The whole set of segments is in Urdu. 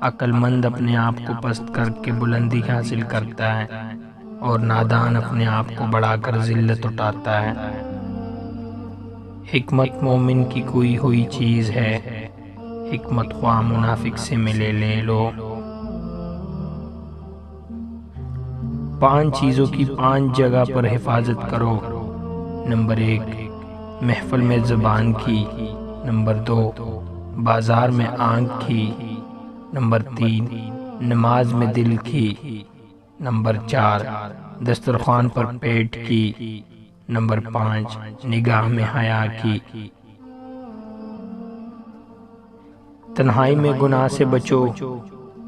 عقل مند اپنے آپ کو پست کر کے بلندی حاصل کرتا ہے اور نادان اپنے آپ کو بڑھا کر ذلت اٹھاتا ہے۔ حکمت مومن کی کوئی ہوئی چیز ہے، حکمت خواہ منافق سے ملے لے لو۔ 5 چیزوں کی 5 جگہ پر حفاظت کرو۔ نمبر 1 محفل میں زبان کی۔ نمبر 2 بازار میں آنکھ کی۔ نمبر 3 نماز میں دل کی۔ نمبر 4 دسترخوان پر پیٹ کی۔ نمبر 5 نگاہ میں حیا کی۔ تنہائی میں گناہ سے بچو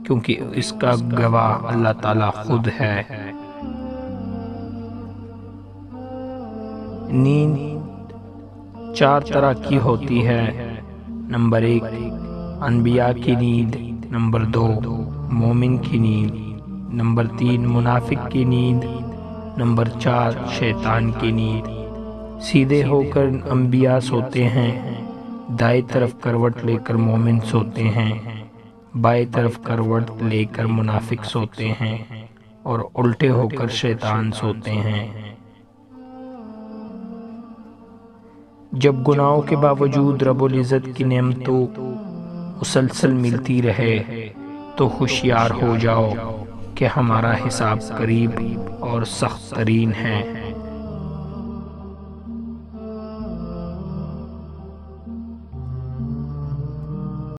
کیونکہ اس کا گواہ اللہ تعالیٰ خود ہے۔ نیند 4 طرح کی ہوتی ہے۔ نمبر 1 انبیاء کی نیند۔ نمبر 2 مومن کی نیند۔ نمبر 3 منافق کی نیند۔ نمبر 4 شیطان کی نیند۔ سیدھے ہو کر انبیاء سوتے ہیں، دائیں طرف کروٹ لے کر مومن سوتے ہیں، بائیں طرف کروٹ لے کر منافق سوتے ہیں اور الٹے ہو کر شیطان سوتے ہیں۔ جب گناہوں کے باوجود رب العزت کی نعمتوں مسلسل ملتی رہے تو ہوشیار ہو جاؤ کہ ہمارا حساب قریب اور سخت ترین ہے۔